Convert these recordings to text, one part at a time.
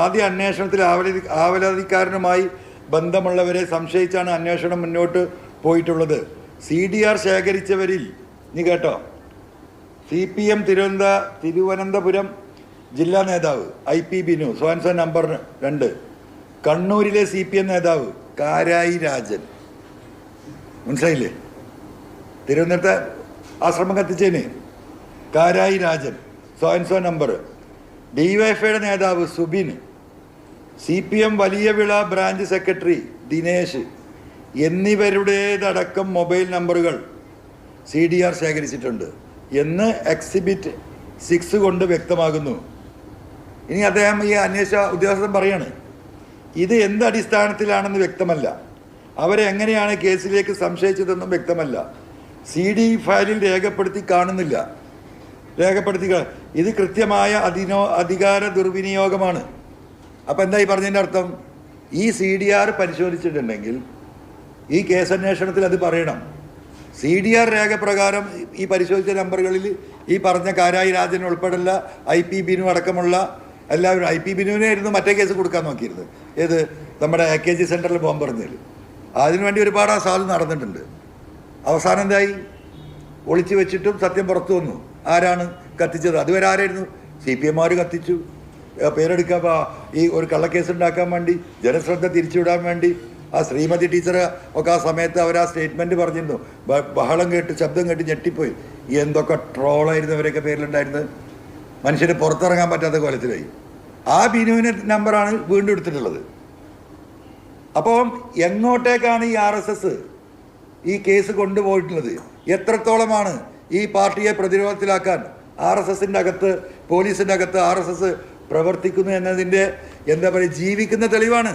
ആദ്യ അന്വേഷണത്തിൽ ആവലാതിക്കാരനുമായി ബന്ധമുള്ളവരെ സംശയിച്ചാണ് അന്വേഷണം മുന്നോട്ട് പോയിട്ടുള്ളത്. CDR ശേഖരിച്ചവരിൽ നീ കേട്ടോ, CPM തിരുവനന്തപുരം ജില്ലാ നേതാവ് IP ബിനു, സോൻസോ നമ്പർ 2. കണ്ണൂരിലെ CPM നേതാവ് കാരായി രാജൻ, മനസ്സിലായില്ലേ? തിരുവനന്തപുരത്തെ ആശ്രമം കത്തിച്ചേന് കാരായി രാജൻ, സോൻസോ നമ്പർ. DYFIയുടെ നേതാവ് സുബിൻ, CPM വലിയ വിള ബ്രാഞ്ച് സെക്രട്ടറി ദിനേശ് എന്നിവരുടേതടക്കം മൊബൈൽ നമ്പറുകൾ CDR ശേഖരിച്ചിട്ടുണ്ട് എന്ന് എക്സിബിറ്റ് 6 കൊണ്ട് വ്യക്തമാകുന്നു. ഇനി അദ്ദേഹം ഈ അന്വേഷണ ഉദ്യോഗസ്ഥൻ പറയാണ്, ഇത് എന്ത് അടിസ്ഥാനത്തിലാണെന്ന് വ്യക്തമല്ല, അവരെ എങ്ങനെയാണ് കേസിലേക്ക് സംശയിച്ചതെന്നും വ്യക്തമല്ല, CD ഫയലിൽ രേഖപ്പെടുത്തി കാണുന്നില്ല, ഇത് കൃത്യമായ അധികാര ദുർവിനിയോഗമാണ്. അപ്പം എന്തായി പറഞ്ഞതിൻ്റെ അർത്ഥം? ഈ CDR പരിശോധിച്ചിട്ടുണ്ടെങ്കിൽ ഈ കേസന്വേഷണത്തിൽ അത് പറയണം. CDR രേഖ പ്രകാരം ഈ പരിശോധിച്ച നമ്പറുകളിൽ ഈ പറഞ്ഞ കാരായി രാജൻ ഉൾപ്പെടെയുള്ള IP ബിനു അടക്കമുള്ള എല്ലാവരും, IP ബിനുവിനായിരുന്നു മറ്റേ കേസ് കൊടുക്കാൻ നോക്കിയിരുന്നത്, ഏത് നമ്മുടെ AKG സെൻറ്ററിൽ പോകാൻ പറഞ്ഞതിൽ. അതിനുവേണ്ടി ഒരുപാട് ആ സാധനം നടന്നിട്ടുണ്ട്. അവസാനം എന്തായി? ഒളിച്ചു വെച്ചിട്ടും സത്യം പുറത്തു വന്നു. ആരാണ് കത്തിച്ചത്? അതുവരെ ആരായിരുന്നു? CPMമാർ കത്തിച്ചു. പേരെടുക്കാൻ ഈ ഒരു കള്ളക്കേസ് ഉണ്ടാക്കാൻ വേണ്ടി, ജനശ്രദ്ധ തിരിച്ചുവിടാൻ വേണ്ടി ആ ശ്രീമതി ടീച്ചർ ഒക്കെ ആ സമയത്ത് അവർ ആ സ്റ്റേറ്റ്മെൻറ്റ് പറഞ്ഞിരുന്നു. ബഹളം കേട്ട് ശബ്ദം കേട്ട് ഞെട്ടിപ്പോയി. എന്തൊക്കെ ട്രോളായിരുന്നു അവരൊക്കെ പേരിലുണ്ടായിരുന്നത്. മനുഷ്യന് പുറത്തിറങ്ങാൻ പറ്റാത്ത കോലത്തിലായി. ആ ബിനുവിൻ്റെ നമ്പറാണ് വീണ്ടും എടുത്തിട്ടുള്ളത്. അപ്പം എങ്ങോട്ടേക്കാണ് ഈ RSS ഈ കേസ് കൊണ്ടുപോയിട്ടുള്ളത്? എത്രത്തോളമാണ് ഈ പാർട്ടിയെ പ്രതിരോധത്തിലാക്കാൻ RSSൻ്റെ അകത്ത്, പോലീസിൻ്റെ അകത്ത് RSS പ്രവർത്തിക്കുന്നു എന്നതിൻ്റെ എന്താ പറയുക, ജീവിക്കുന്ന തെളിവാണ്.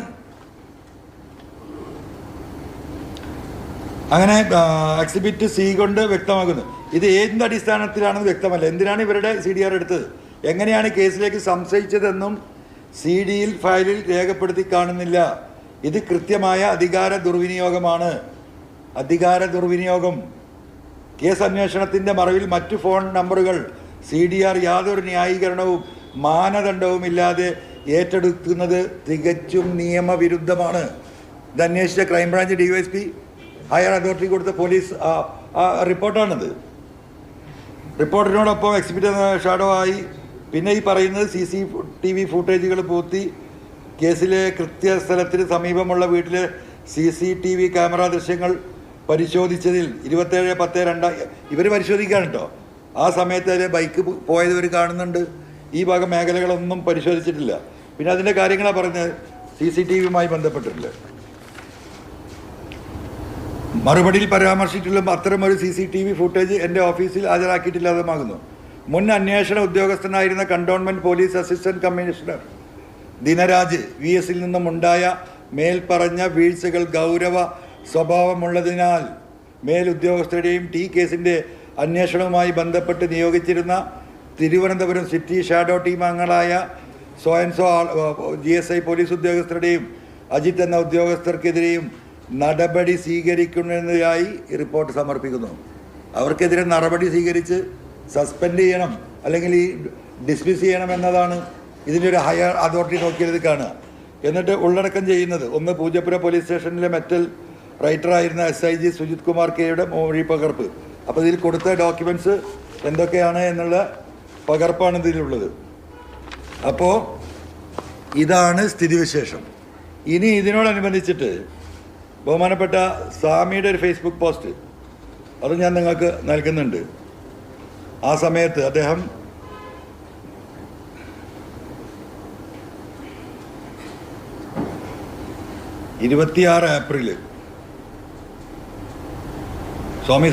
അങ്ങനെ എക്സിബിറ്റ് C കൊണ്ട് വ്യക്തമാക്കുന്നു. ഇത് എന്ത് അടിസ്ഥാനത്തിലാണെന്ന് വ്യക്തമല്ല. എന്തിനാണ് ഇവരുടെ CDR എടുത്തത്, എങ്ങനെയാണ് കേസിലേക്ക് സംശയിച്ചതെന്നും CDയിൽ ഫയലിൽ രേഖപ്പെടുത്തി കാണുന്നില്ല. ഇത് കൃത്യമായ അധികാര ദുർവിനിയോഗമാണ്. അധികാര ദുർവിനിയോഗം. കേസ് അന്വേഷണത്തിൻ്റെ മറവിൽ മറ്റു ഫോൺ നമ്പറുകൾ CDR യാതൊരു ന്യായീകരണവും മാനദണ്ഡവുമില്ലാതെ ഏറ്റെടുക്കുന്നത് തികച്ചും നിയമവിരുദ്ധമാണ്. ഇത് അന്വേഷിച്ച ക്രൈംബ്രാഞ്ച് DYSP ഹയർ അതോറിറ്റി കൊടുത്ത പോലീസ് റിപ്പോർട്ടാണിത്. റിപ്പോർട്ടിനോടൊപ്പം എക്സിബിറ്റ് ഷാഡോ ആയി പിന്നെ ഈ പറയുന്നത് CCTV ഫുട്ടേജുകൾ പൂത്തി കേസിലെ കൃത്യസ്ഥലത്തിന് സമീപമുള്ള വീട്ടിലെ CCTV ക്യാമറ ദൃശ്യങ്ങൾ പരിശോധിച്ചതിൽ 27/10/2000 ഇവർ പരിശോധിക്കാൻ കേട്ടോ. ആ സമയത്ത് അതിലെ ബൈക്ക് പോയത് ഇവർ കാണുന്നുണ്ട്. ഈ ഭാഗം മേഖലകളൊന്നും പരിശോധിച്ചിട്ടില്ല. പിന്നെ അതിൻ്റെ കാര്യങ്ങളാണ് പറഞ്ഞത്, CCTVയുമായി ബന്ധപ്പെട്ടിട്ടില്ല. മറുപടിയിൽ പരാമർശിച്ചിട്ടുള്ള അത്തരമൊരു CCTV ഫുട്ടേജ് എൻ്റെ ഓഫീസിൽ ഹാജരാക്കിയിട്ടില്ലാതാകുന്നു. മുൻ അന്വേഷണ ഉദ്യോഗസ്ഥനായിരുന്ന cantonment police assistant commissioner Dinaraj VSൽ നിന്നും ഉണ്ടായ മേൽപ്പറഞ്ഞ വീഴ്ചകൾ ഗൗരവ സ്വഭാവമുള്ളതിനാൽ മേലുദ്യോഗസ്ഥരുടെയും കേസിൻ്റെ അന്വേഷണവുമായി ബന്ധപ്പെട്ട് നിയോഗിച്ചിരുന്ന തിരുവനന്തപുരം സിറ്റി ഷാഡോ ടീം അംഗങ്ങളായ സോയൻസോ GSI പോലീസ് ഉദ്യോഗസ്ഥരുടെയും അജിത്ത് എന്ന ഉദ്യോഗസ്ഥർക്കെതിരെയും നടപടി സ്വീകരിക്കുന്നതിനായി റിപ്പോർട്ട് സമർപ്പിക്കുന്നു. അവർക്കെതിരെ നടപടി സ്വീകരിച്ച് സസ്പെൻഡ് ചെയ്യണം, അല്ലെങ്കിൽ ഈ ഡിസ്മിസ് ചെയ്യണം എന്നതാണ് ഇതിൻ്റെ ഒരു ഹയർ അതോറിറ്റി നോക്കിയത് കാണുക. എന്നിട്ട് ഉള്ളടക്കം ചെയ്യുന്നത്, ഒന്ന് പൂജപ്പുര പോലീസ് സ്റ്റേഷനിലെ മെറ്റൽ റൈറ്ററായിരുന്ന SIG സുജിത് കുമാർ Kയുടെ മൊഴി പകർപ്പ്. അപ്പോൾ ഇതിൽ കൊടുത്ത ഡോക്യുമെൻറ്റ്സ് എന്തൊക്കെയാണ് എന്നുള്ള പകർപ്പാണ് ഇതിലുള്ളത്. അപ്പോൾ ഇതാണ് സ്ഥിതിവിശേഷം. ഇനി ഇതിനോടനുബന്ധിച്ചിട്ട് ബഹുമാനപ്പെട്ട സ്വാമിയുടെ ഒരു ഫേസ്ബുക്ക് പോസ്റ്റ് അത് ഞാൻ നിങ്ങൾക്ക് നൽകുന്നുണ്ട്. ആ സമയത്ത് അദ്ദേഹം ഏപ്രിൽ സ്വാമി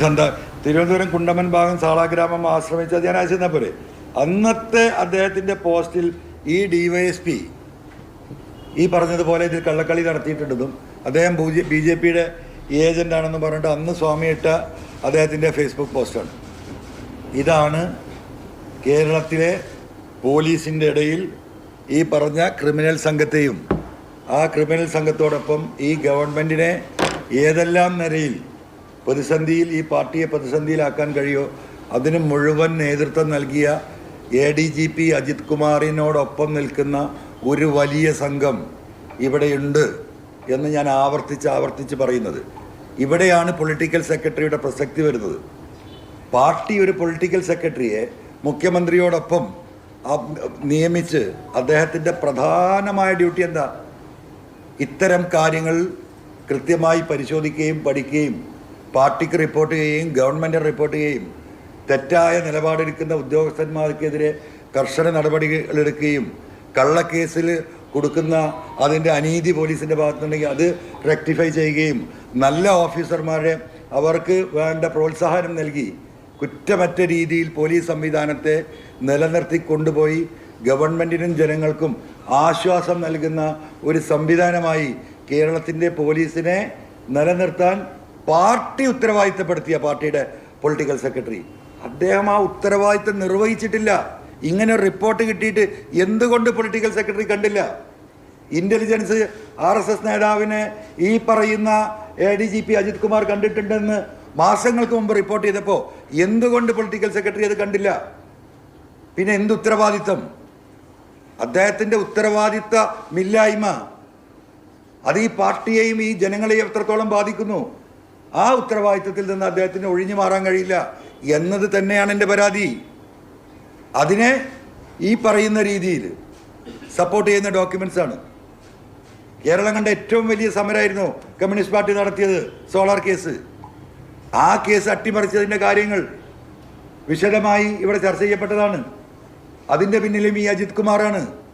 തിരുവനന്തപുരം കുണ്ടമൻ ഭാഗം സാളാഗ്രാമം ആശ്രമിച്ച് ഞാൻ അയച്ചെന്നാൽ പോലെ അന്നത്തെ അദ്ദേഹത്തിൻ്റെ പോസ്റ്റിൽ ഈ DYSP ഈ പറഞ്ഞതുപോലെ ഇതിൽ കള്ളക്കളി നടത്തിയിട്ടുണ്ടെന്നും അദ്ദേഹം BJPയുടെ ഏജൻ്റാണെന്ന് പറഞ്ഞിട്ട് അന്ന് സ്വാമി ഇട്ട അദ്ദേഹത്തിൻ്റെ ഫേസ്ബുക്ക് പോസ്റ്റാണ്. ഇതാണ് കേരളത്തിലെ പോലീസിൻ്റെ ഇടയിൽ ഈ പറഞ്ഞ ക്രിമിനൽ സംഘത്തെയും ആ ക്രിമിനൽ സംഘത്തോടൊപ്പം ഈ ഗവൺമെൻറ്റിനെ ഏതെല്ലാം നിലയിൽ പ്രതിസന്ധിയിൽ ഈ പാർട്ടിയെ പ്രതിസന്ധിയിലാക്കാൻ കഴിയുമോ അതിന് മുഴുവൻ നേതൃത്വം നൽകിയ ADGP അജിത് കുമാറിനോടൊപ്പം നിൽക്കുന്ന ഒരു വലിയ സംഘം ഇവിടെയുണ്ട് എന്ന് ഞാൻ ആവർത്തിച്ച് പറയുന്നത്. ഇവിടെയാണ് പൊളിറ്റിക്കൽ സെക്രട്ടറിയുടെ പ്രസക്തി വരുന്നത്. പാർട്ടി ഒരു പൊളിറ്റിക്കൽ സെക്രട്ടറിയെ മുഖ്യമന്ത്രിയോടൊപ്പം നിയമിച്ച് അദ്ദേഹത്തിൻ്റെ പ്രധാനമായ ഡ്യൂട്ടി എന്താ? ഇത്തരം കാര്യങ്ങൾ കൃത്യമായി പരിശോധിക്കുകയും പഠിക്കുകയും പാർട്ടിക്ക് റിപ്പോർട്ട് ചെയ്യുകയും ഗവൺമെൻറ് റിപ്പോർട്ട് ചെയ്യുകയും തെറ്റായ നിലപാടെടുക്കുന്ന ഉദ്യോഗസ്ഥന്മാർക്കെതിരെ കർശന നടപടികളെടുക്കുകയും കള്ളക്കേസിൽ കൊടുക്കുന്ന അതിൻ്റെ അനീതി പോലീസിൻ്റെ ഭാഗത്തുനിന്നുണ്ടെങ്കിൽ അത് റെക്ടിഫൈ ചെയ്യുകയും നല്ല ഓഫീസർമാരെ അവർക്ക് വേണ്ട പ്രോത്സാഹനം നൽകി കുറ്റമറ്റ രീതിയിൽ പോലീസ് സംവിധാനത്തെ നിലനിർത്തി കൊണ്ടുപോയി ഗവൺമെൻറ്റിനും ജനങ്ങൾക്കും ആശ്വാസം നൽകുന്ന ഒരു സംവിധാനമായി കേരളത്തിൻ്റെ പോലീസിനെ നിലനിർത്താൻ പാർട്ടി ഉത്തരവാദിത്തപ്പെടുത്തിയ പാർട്ടിയുടെ പൊളിറ്റിക്കൽ സെക്രട്ടറി അദ്ദേഹം ആ ഉത്തരവാദിത്തം നിർവഹിച്ചിട്ടില്ല. ഇങ്ങനെ റിപ്പോർട്ട് കിട്ടിയിട്ട് എന്തുകൊണ്ട് പൊളിറ്റിക്കൽ സെക്രട്ടറി കണ്ടില്ല? ഇൻ്റലിജൻസ് RSS നേതാവിനെ ഈ പറയുന്ന ADGP അജിത് കുമാർ കണ്ടിട്ടുണ്ടെന്ന് മാസങ്ങൾക്ക് മുമ്പ് റിപ്പോർട്ട് ചെയ്തപ്പോൾ എന്തുകൊണ്ട് പൊളിറ്റിക്കൽ സെക്രട്ടറി അത് കണ്ടില്ല? പിന്നെ എന്ത് ഉത്തരവാദിത്തം? അദ്ദേഹത്തിൻ്റെ ഉത്തരവാദിത്തമില്ലായ്മ അത് ഈ പാർട്ടിയെയും ഈ ജനങ്ങളെയും എത്രത്തോളം ബാധിക്കുന്നു. ആ ഉത്തരവാദിത്തത്തിൽ നിന്ന് അദ്ദേഹത്തിന് ഒഴിഞ്ഞു മാറാൻ കഴിയില്ല എന്നത് തന്നെയാണ് എൻ്റെ പരാതി. അതിനെ ഈ പറയുന്ന രീതിയിൽ സപ്പോർട്ട് ചെയ്യുന്ന ഡോക്യുമെൻ്റ്സ് ആണ്. കേരളം കണ്ട ഏറ്റവും വലിയ സമരമായിരുന്നു കമ്മ്യൂണിസ്റ്റ് പാർട്ടി നടത്തിയത് സോളാർ കേസ്. ആ കേസ് അട്ടിമറിച്ചതിൻ്റെ കാര്യങ്ങൾ വിശദമായി ഇവിടെ ചർച്ച ചെയ്യപ്പെട്ടതാണ്. അതിൻ്റെ പിന്നിലും ഈ അജിത് കുമാറാണ്.